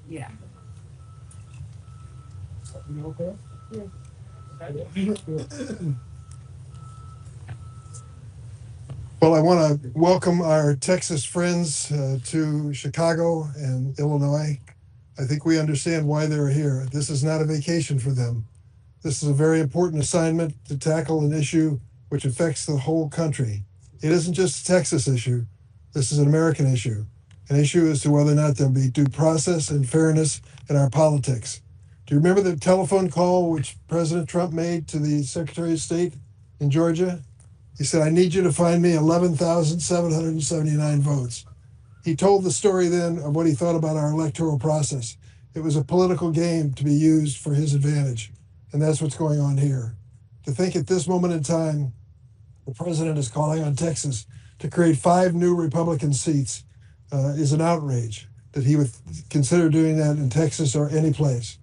Yeah. Well, I want to welcome our Texas friends to Chicago and Illinois. I think we understand why they're here. This is not a vacation for them. This is a very important assignment to tackle an issue which affects the whole country. It isn't just a Texas issue, this is an American issue. An issue as to whether or not there'll be due process and fairness in our politics. Do you remember the telephone call which President Trump made to the Secretary of State in Georgia? He said, I need you to find me 11,779 votes. He told the story then of what he thought about our electoral process. It was a political game to be used for his advantage. And that's what's going on here. To think at this moment in time, the president is calling on Texas to create 5 new Republican seats is an outrage that he would consider doing that in Texas or any place.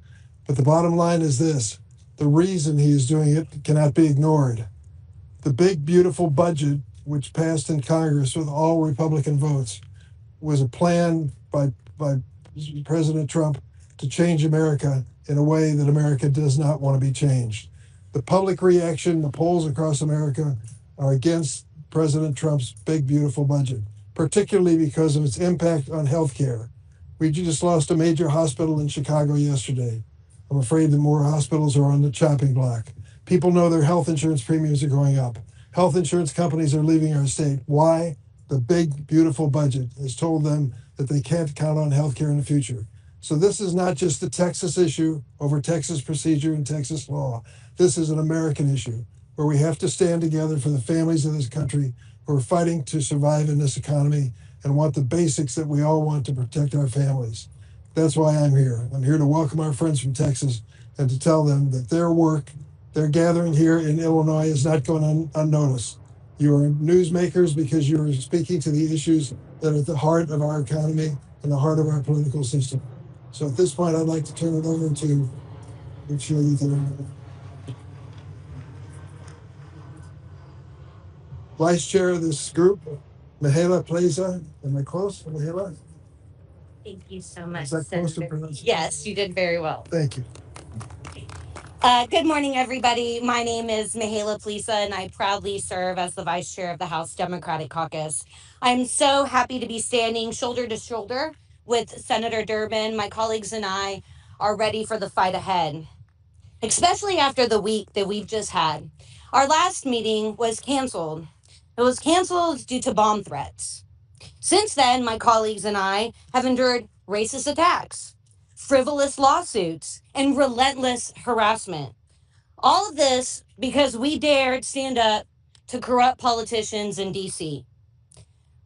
But the bottom line is this: the reason he is doing it cannot be ignored. The big, beautiful budget, which passed in Congress with all Republican votes, was a plan by President Trump to change America in a way that America does not want to be changed. The public reaction, the polls across America are against President Trump's big, beautiful budget, particularly because of its impact on health care. We just lost a major hospital in Chicago yesterday. I'm afraid that more hospitals are on the chopping block. People know their health insurance premiums are going up. Health insurance companies are leaving our state. Why? The big, beautiful budget has told them that they can't count on health care in the future. So this is not just a Texas issue over Texas procedure and Texas law. This is an American issue where we have to stand together for the families of this country who are fighting to survive in this economy and want the basics that we all want to protect our families. That's why I'm here. I'm here to welcome our friends from Texas and to tell them that their work, their gathering here in Illinois is not going unnoticed. You are newsmakers because you are speaking to the issues that are at the heart of our economy and the heart of our political system. So at this point, I'd like to turn it over to make sure that Vice Chair of this group, Mihaela Plaza. Am I close, Mihaela? Thank you so much. Is that close to pronunciation? Yes, you did very well. Thank you. Good morning, everybody. My name is Mihaela Plisa, and I proudly serve as the Vice Chair of the House Democratic Caucus. I'm so happy to be standing shoulder to shoulder with Senator Durbin. My colleagues and I are ready for the fight ahead, especially after the week that we've just had. Our last meeting was canceled. It was canceled due to bomb threats. Since then, my colleagues and I have endured racist attacks, frivolous lawsuits, and relentless harassment. All of this because we dared stand up to corrupt politicians in DC.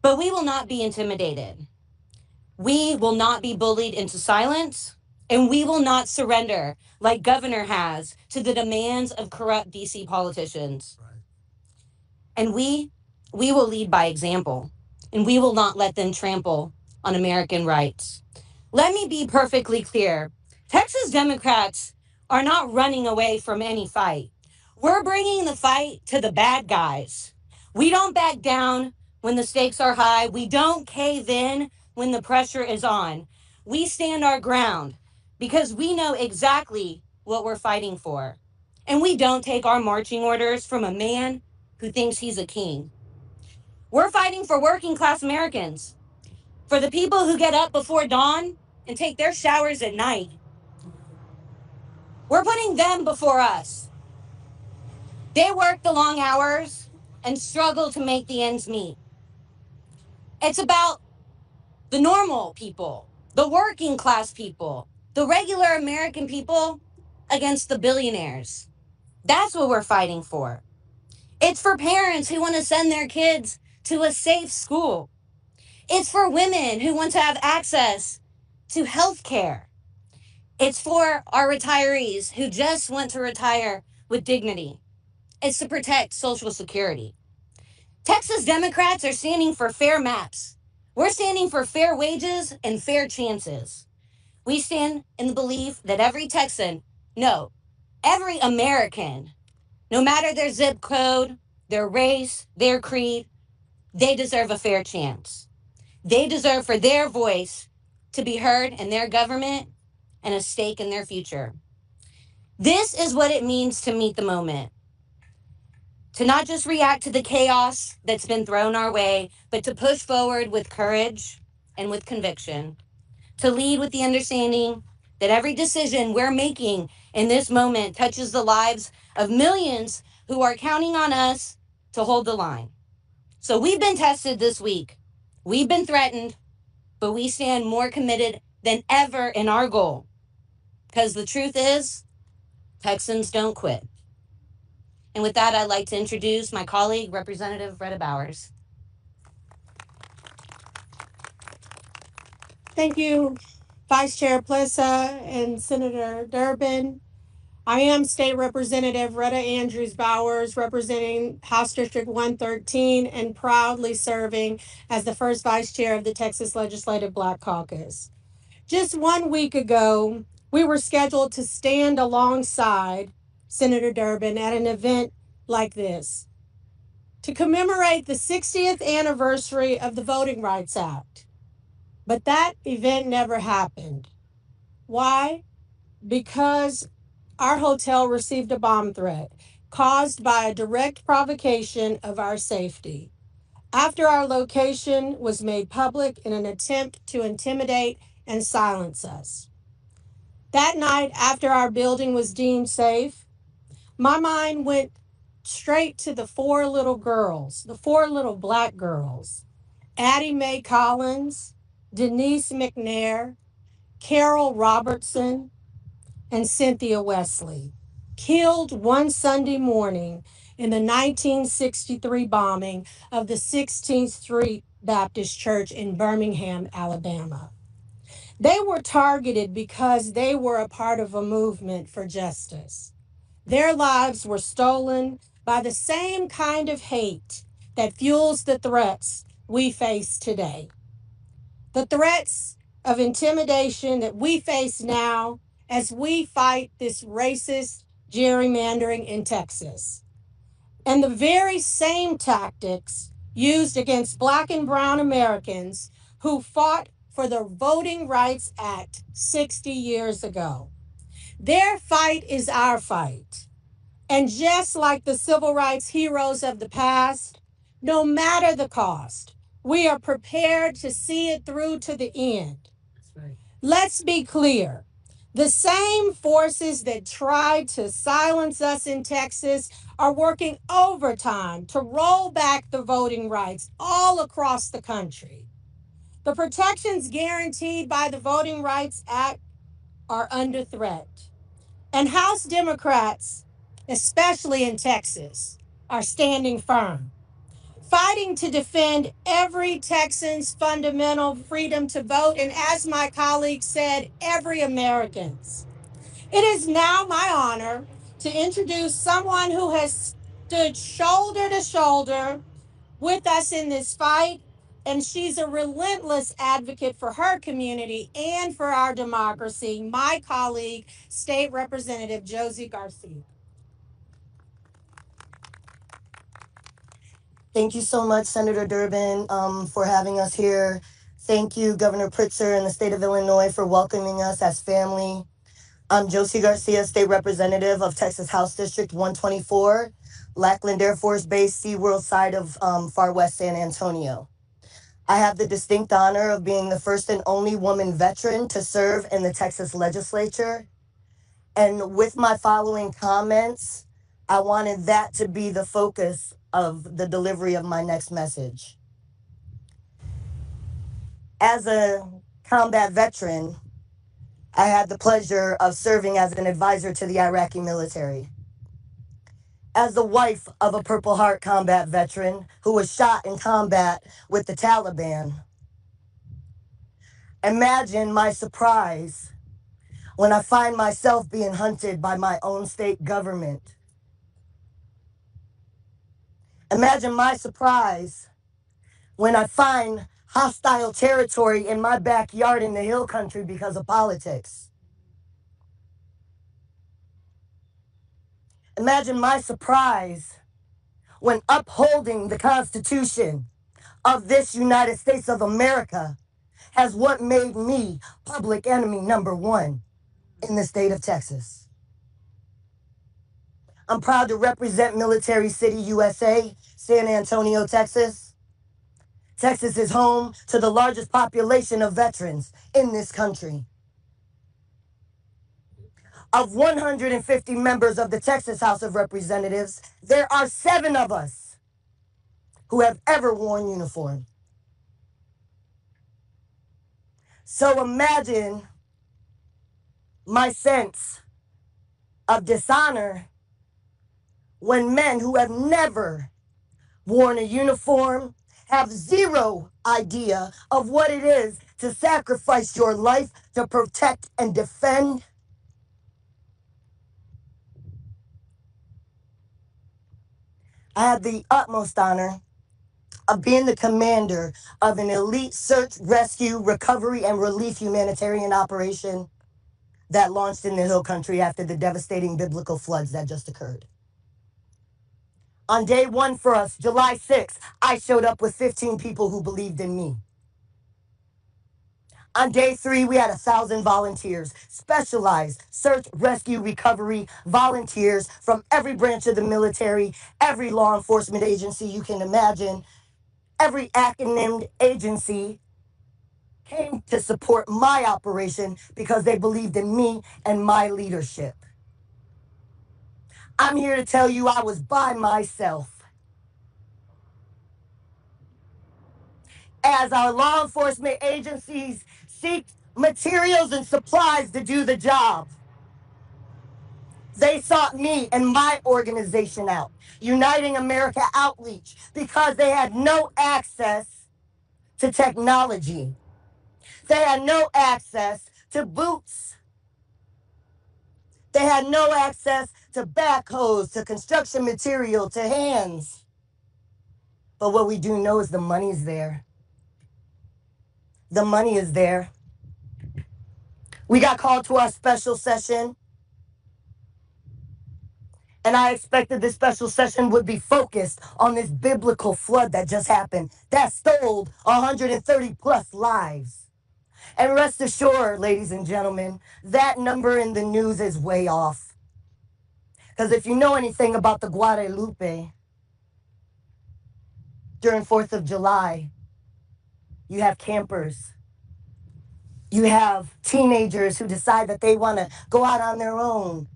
But we will not be intimidated. We will not be bullied into silence, and we will not surrender like Governor has to the demands of corrupt DC politicians. And we will lead by example, and we will not let them trample on American rights. Let me be perfectly clear. Texas Democrats are not running away from any fight. We're bringing the fight to the bad guys. We don't back down when the stakes are high. We don't cave in when the pressure is on. We stand our ground because we know exactly what we're fighting for. And we don't take our marching orders from a man who thinks he's a king. We're fighting for working class Americans, for the people who get up before dawn and take their showers at night. We're putting them before us. They work the long hours and struggle to make the ends meet. It's about the normal people, the working class people, the regular American people against the billionaires. That's what we're fighting for. It's for parents who want to send their kids to a safe school. It's for women who want to have access to health care. It's for our retirees who just want to retire with dignity. It's to protect Social Security. Texas Democrats are standing for fair maps. We're standing for fair wages and fair chances. We stand in the belief that every Texan, no, every American, no matter their zip code, their race, their creed, they deserve a fair chance. They deserve for their voice to be heard in their government, and a stake in their future. This is what it means to meet the moment, to not just react to the chaos that's been thrown our way, but to push forward with courage and with conviction, to lead with the understanding that every decision we're making in this moment touches the lives of millions who are counting on us to hold the line. So we've been tested this week. We've been threatened, but we stand more committed than ever in our goal. Because the truth is, Texans don't quit. And with that, I'd like to introduce my colleague, Representative Retta Bowers. Thank you, Vice Chair Plessa and Senator Durbin. I am State Representative Retta Andrews Bowers, representing House District 113 and proudly serving as the first Vice Chair of the Texas Legislative Black Caucus. Just 1 week ago, we were scheduled to stand alongside Senator Durbin at an event like this to commemorate the 60th anniversary of the Voting Rights Act. But that event never happened. Why? Because our hotel received a bomb threat caused by a direct provocation of our safety. After our location was made public in an attempt to intimidate and silence us. That night, after our building was deemed safe, my mind went straight to the four little girls, the four little black girls, Addie Mae Collins, Denise McNair, Carol Robertson, and Cynthia Wesley, killed one Sunday morning in the 1963 bombing of the 16th Street Baptist Church in Birmingham, Alabama. They were targeted because they were a part of a movement for justice. Their lives were stolen by the same kind of hate that fuels the threats we face today. The threats of intimidation that we face now as we fight this racist gerrymandering in Texas. And the very same tactics used against Black and brown Americans who fought for the Voting Rights Act 60 years ago. Their fight is our fight. And just like the civil rights heroes of the past, no matter the cost, we are prepared to see it through to the end. Right. Let's be clear. The same forces that tried to silence us in Texas are working overtime to roll back the voting rights all across the country. The protections guaranteed by the Voting Rights Act are under threat. And House Democrats, especially in Texas, are standing firm, fighting to defend every Texan's fundamental freedom to vote, and as my colleague said, every American's. It is now my honor to introduce someone who has stood shoulder to shoulder with us in this fight, and she's a relentless advocate for her community and for our democracy, my colleague, State Representative Josie Garcia. Thank you so much, Senator Durbin, for having us here. Thank you, Governor Pritzker and the state of Illinois for welcoming us as family. I'm Josie Garcia, State Representative of Texas House District 124, Lackland Air Force Base, SeaWorld side of far west San Antonio. I have the distinct honor of being the first and only woman veteran to serve in the Texas legislature. And with my following comments, I wanted that to be the focus of the delivery of my next message. As a combat veteran, I had the pleasure of serving as an advisor to the Iraqi military. As the wife of a Purple Heart combat veteran who was shot in combat with the Taliban, imagine my surprise when I find myself being hunted by my own state government. Imagine my surprise when I find hostile territory in my backyard in the hill country because of politics. Imagine my surprise when upholding the Constitution of this United States of America has what made me public enemy number one in the state of Texas. I'm proud to represent Military City, USA, San Antonio, Texas. Texas is home to the largest population of veterans in this country. Of 150 members of the Texas House of Representatives, there are 7 of us who have ever worn uniform. So imagine my sense of dishonor when men who have never worn a uniform have zero idea of what it is to sacrifice your life to protect and defend. I had the utmost honor of being the commander of an elite search, rescue, recovery, and relief humanitarian operation that launched in the Hill Country after the devastating biblical floods that just occurred. On day 1 for us, July 6th, I showed up with 15 people who believed in me. On day 3, we had 1,000 volunteers, specialized search, rescue, recovery volunteers from every branch of the military, every law enforcement agency you can imagine, every acronymed agency came to support my operation because they believed in me and my leadership. I'm here to tell you I was by myself. As our law enforcement agencies seek materials and supplies to do the job, they sought me and my organization out, Uniting America Outreach, because they had no access to technology. They had no access to boots. They had no access to backhoes, to construction material, to hands. But what we do know is the money's there. The money is there. We got called to our special session, and I expected this special session would be focused on this biblical flood that just happened, that stole 130 plus lives. And rest assured, ladies and gentlemen, that number in the news is way off. Because if you know anything about the Guadalupe, during 4th of July, you have campers. You have teenagers who decide that they want to go out on their own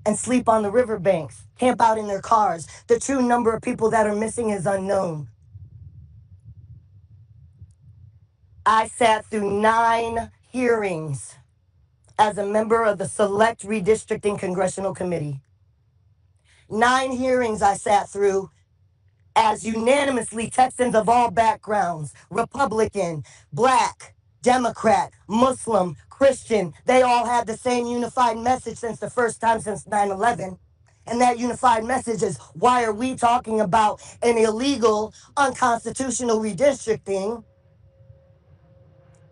and sleep on the riverbanks, camp out in their cars. The true number of people that are missing is unknown. I sat through 9 hearings as a member of the Select Redistricting Congressional Committee. 9 hearings I sat through as unanimously Texans of all backgrounds, Republican, Black, Democrat, Muslim, Christian, they all had the same unified message since the first time since 9/11. And that unified message is, why are we talking about an illegal, unconstitutional redistricting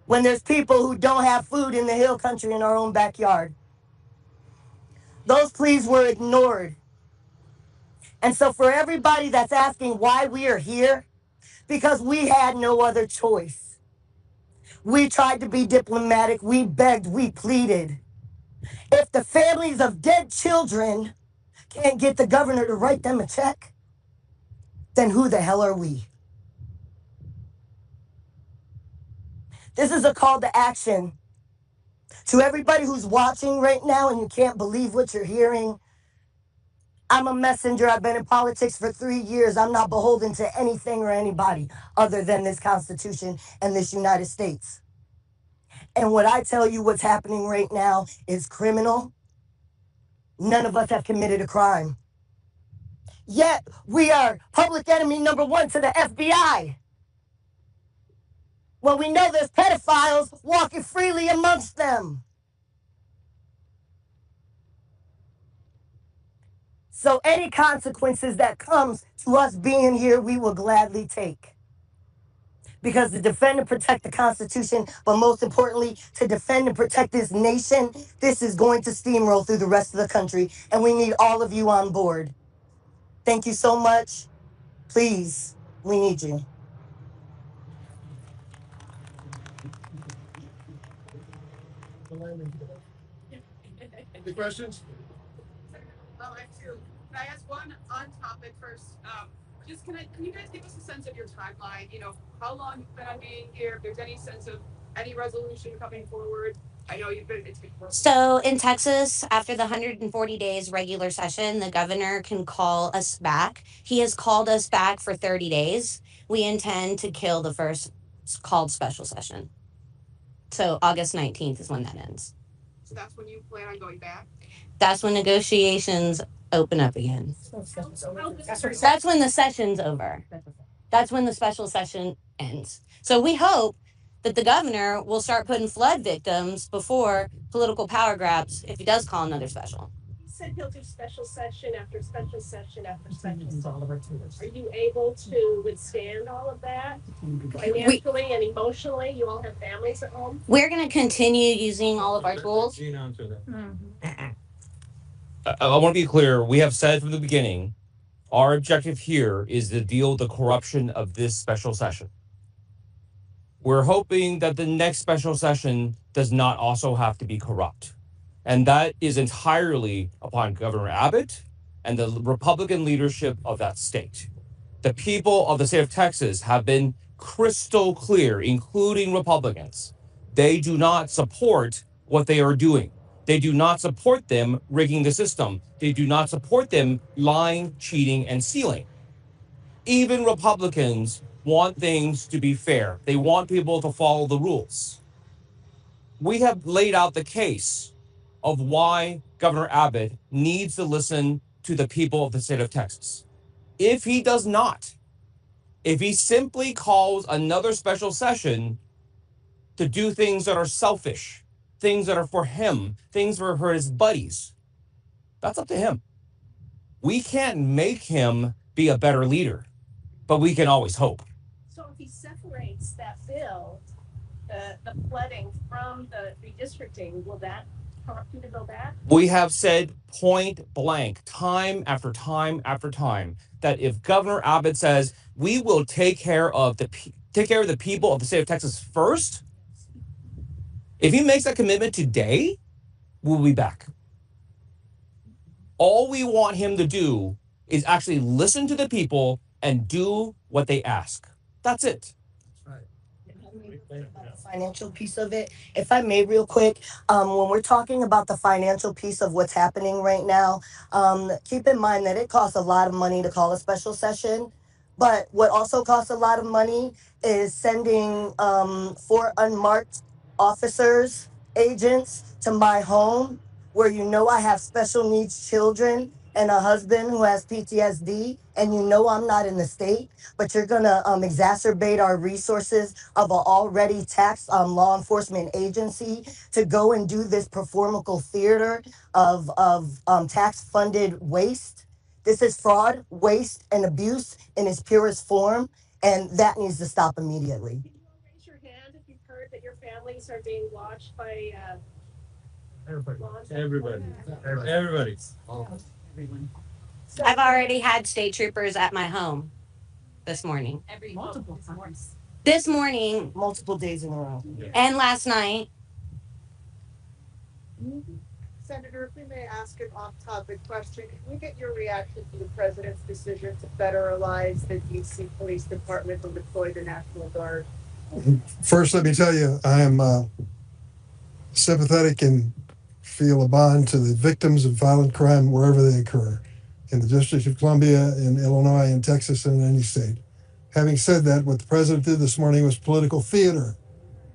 when there's people who don't have food in the Hill Country in our own backyard? Those pleas were ignored. And so for everybody that's asking why we are here, because we had no other choice. We tried to be diplomatic, we begged, we pleaded. If the families of dead children can't get the governor to write them a check, then who the hell are we? This is a call to action to everybody who's watching right now and you can't believe what you're hearing. I'm a messenger. I've been in politics for 3 years. I'm not beholden to anything or anybody other than this Constitution and this United States. And what I tell you what's happening right now is criminal. None of us have committed a crime. Yet we are public enemy number 1 to the FBI. Well, we know there's pedophiles walking freely amongst them. So any consequences that comes to us being here, we will gladly take. Because to defend and protect the Constitution, but most importantly, to defend and protect this nation, this is going to steamroll through the rest of the country, and we need all of you on board. Thank you so much. Please, we need you. Any questions? I have two. Can I ask one on topic first? Just can you guys give us a sense of your timeline? You know, how long you've been on being here, if there's any sense of any resolution coming forward? I know it's been. So in Texas, after the 140 days regular session, the governor can call us back. He has called us back for 30 days. We intend to kill the first called special session. So August 19th is when that ends. So that's when you plan on going back? That's when negotiations open up again. That's when the session's over. That's when the special session ends. So we hope that the governor will start putting flood victims before political power grabs if he does call another special. He said he'll do special session after special session after special session. Are you able to withstand all of that financially and emotionally? You all have families at home. We're going to continue using all of our tools. I want to be clear. We have said from the beginning, our objective here is to deal with the corruption of this special session. We're hoping that the next special session does not also have to be corrupt. And that is entirely upon Governor Abbott and the Republican leadership of that state. The people of the state of Texas have been crystal clear, including Republicans. They do not support what they are doing. They do not support them rigging the system. They do not support them lying, cheating, and stealing. Even Republicans want things to be fair. They want people to follow the rules. We have laid out the case of why Governor Abbott needs to listen to the people of the state of Texas. If he does not, if he simply calls another special session to do things that are selfish, things that are for him, things for his buddies, that's up to him. We can't make him be a better leader, but we can always hope. So if he separates that bill, the flooding from the redistricting, will that prompt you to go back? We have said point blank, time after time after time, that if Governor Abbott says we will take care of the people of the state of Texas first, if he makes that commitment today, we'll be back. All we want him to do is actually listen to the people and do what they ask. That's it. Financial piece of it, if I may, real quick, when we're talking about the financial piece of what's happening right now, keep in mind that it costs a lot of money to call a special session. But what also costs a lot of money is sending 4 unmarked officers, agents to my home, where you know I have special needs children and a husband who has PTSD, and you know I'm not in the state, but you're gonna exacerbate our resources of an already taxed law enforcement agency to go and do this performable theater of tax-funded waste. This is fraud, waste, and abuse in its purest form, and that needs to stop immediately. Can you all raise your hand if you've heard that your families are being watched by Everybody. So I've already had state troopers at my home this morning. multiple times. This morning Multiple days in a row. and last night. Senator, if we may ask an off-topic question, can we get your reaction to the president's decision to federalize the DC Police Department and deploy the National Guard? First, let me tell you, I am sympathetic and feel a bond to the victims of violent crime wherever they occur, in the District of Columbia, in Illinois, in Texas, and in any state. Having said that, what the president did this morning was political theater.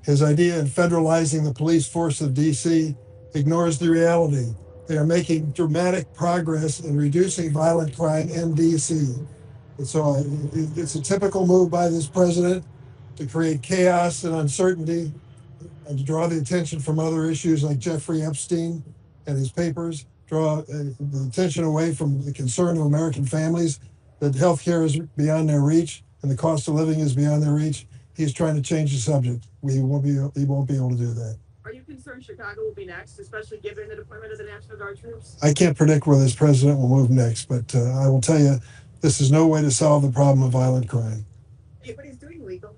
His idea in federalizing the police force of DC ignores the reality. They are making dramatic progress in reducing violent crime in DC. And so it's a typical move by this president to create chaos and uncertainty and to draw the attention from other issues like Jeffrey Epstein and his papers, draw the attention away from the concern of American families that healthcare is beyond their reach and the cost of living is beyond their reach. He's trying to change the subject. He won't be able to do that. Are you concerned Chicago will be next, especially given the deployment of the National Guard troops? I can't predict where this president will move next, but I will tell you, this is no way to solve the problem of violent crime. Yeah, but he's doing legal.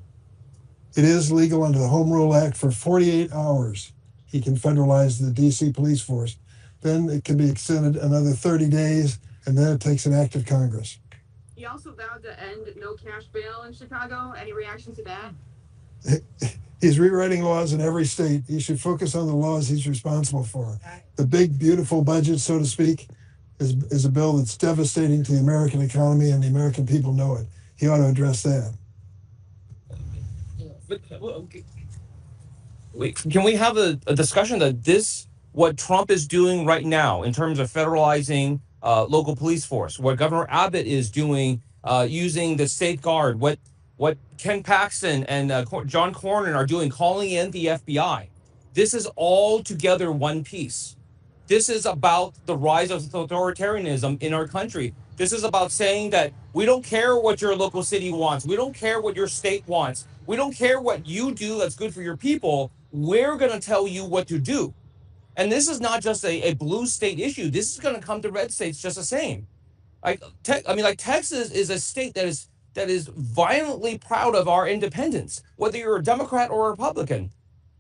It is legal under the Home Rule Act for 48 hours. he can federalize the DC police force. Then it can be extended another 30 days, and then it takes an act of Congress. He also vowed to end no cash bail in Chicago. Any reaction to that? He's rewriting laws in every state. He should focus on the laws he's responsible for. The big, beautiful budget, so to speak, is a bill that's devastating to the American economy, and the American people know it. He ought to address that. But, can we have a discussion that what Trump is doing right now in terms of federalizing local police force, what Governor Abbott is doing using the state guard, what Ken Paxton and John Cornyn are doing, calling in the FBI. This is all together one piece. This is about the rise of authoritarianism in our country. This is about saying that we don't care what your local city wants. We don't care what your state wants. We don't care what you do that's good for your people. We're going to tell you what to do. And this is not just a blue state issue. This is going to come to red states just the same. Like Texas is a state that is violently proud of our independence, whether you're a Democrat or a Republican.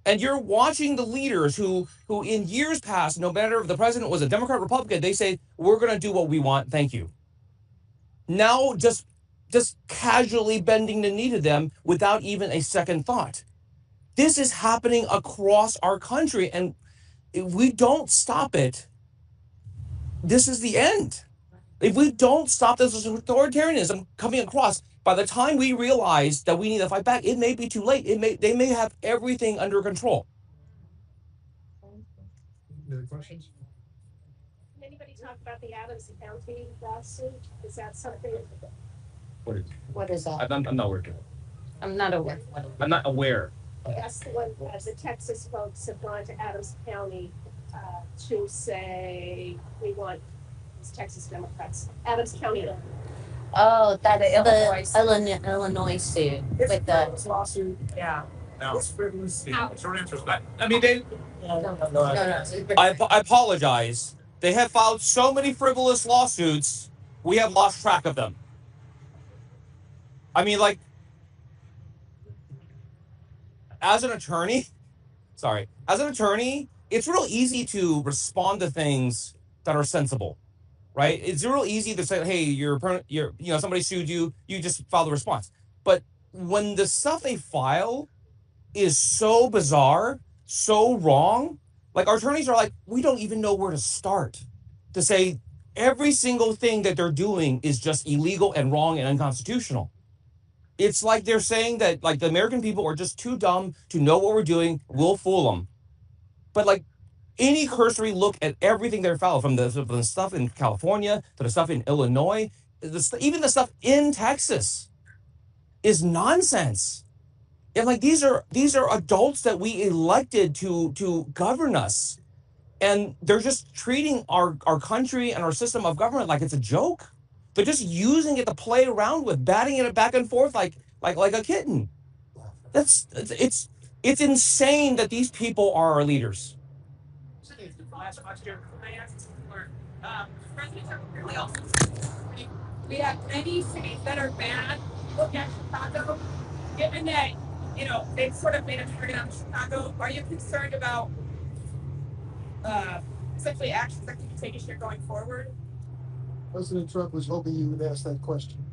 And you're watching the leaders who in years past, no matter if the president was a Democrat or Republican, they say, we're going to do what we want. Thank you. Now just casually bending the knee to them without even a second thought. This is happening across our country. And if we don't stop it, this is the end. If we don't stop this authoritarianism coming across, by the time we realize that we need to fight back, it may be too late. They may have everything under control. Any other questions? Can anybody talk about the Adams County lawsuit? Is that something? What is that? I'm not aware. I'm not aware. I'm not aware. That's the one, the Texas folks have gone to Adams County to say we want these Texas Democrats. Adams County. Oh, that's Illinois the Illinois suit It's with the. lawsuit. Yeah. No. It's frivolous. How? Short answer is that. I mean, they. No. I apologize. They have filed so many frivolous lawsuits, we have lost track of them. I mean, like, as an attorney, it's real easy to respond to things that are sensible, right? It's real easy to say, hey, somebody sued you, you just file the response. But when the stuff they file is so bizarre, so wrong, like our attorneys are like, we don't even know where to start to say every single thing that they're doing is just illegal and wrong and unconstitutional. It's like they're saying that like the American people are just too dumb to know what we're doing. We'll fool them. But like any cursory look at everything they're filed, from the stuff in California to the stuff in Illinois, even the stuff in Texas, is nonsense. And like these are adults that we elected to govern us, and they're just treating our country and our system of government like it's a joke. They're just using it to play around with, batting it back and forth like a kitten. It's insane that these people are our leaders. Last question. I asked for presidents are really also. We have many cities that are bad. Look at Chicago. Given that they've sort of made a target on Chicago, are you concerned about essentially actions that can be taken here going forward? President Trump was hoping you would ask that question.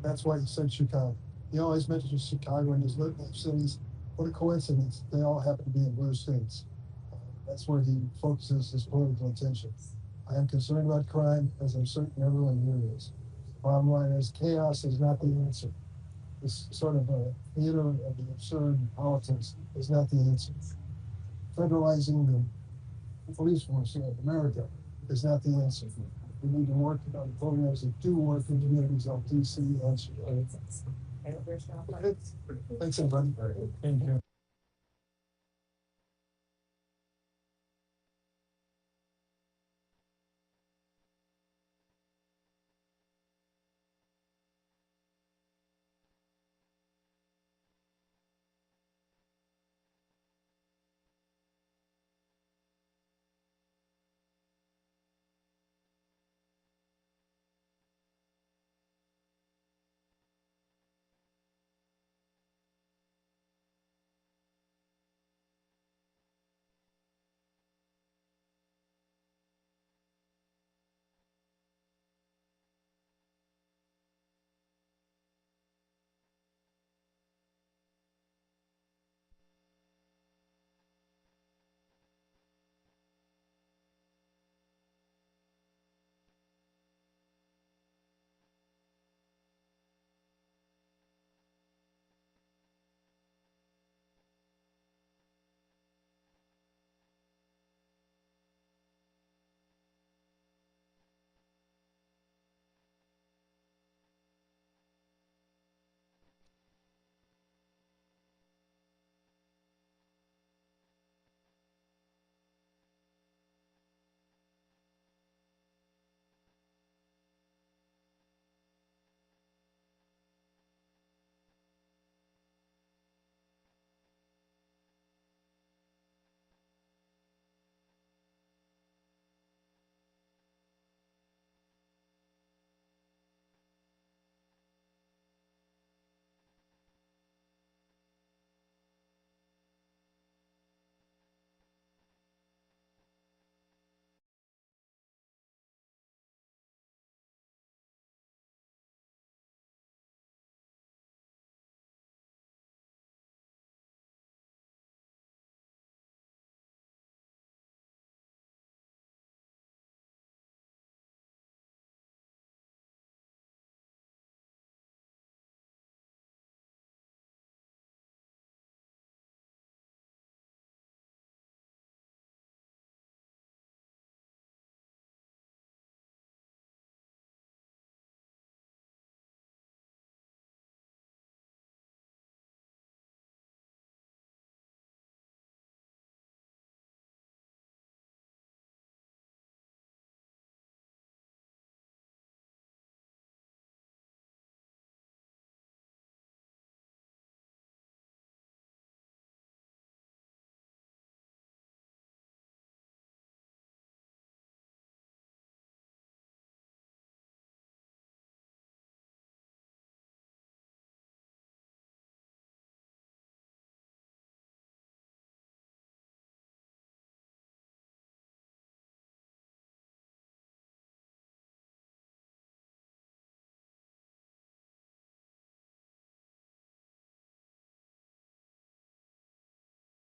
That's why he said Chicago. He always mentions Chicago in his list of cities. What a coincidence. They all happen to be in blue states. That's where he focuses his political attention. I am concerned about crime, as I'm certain everyone here is. Bottom line is, chaos is not the answer. This sort of a theater of the absurd politics is not the answer. Federalizing the police force of America is not the answer. We need to work on programs that do work in communities like DC and Chicago. Thanks, everybody. Thank you.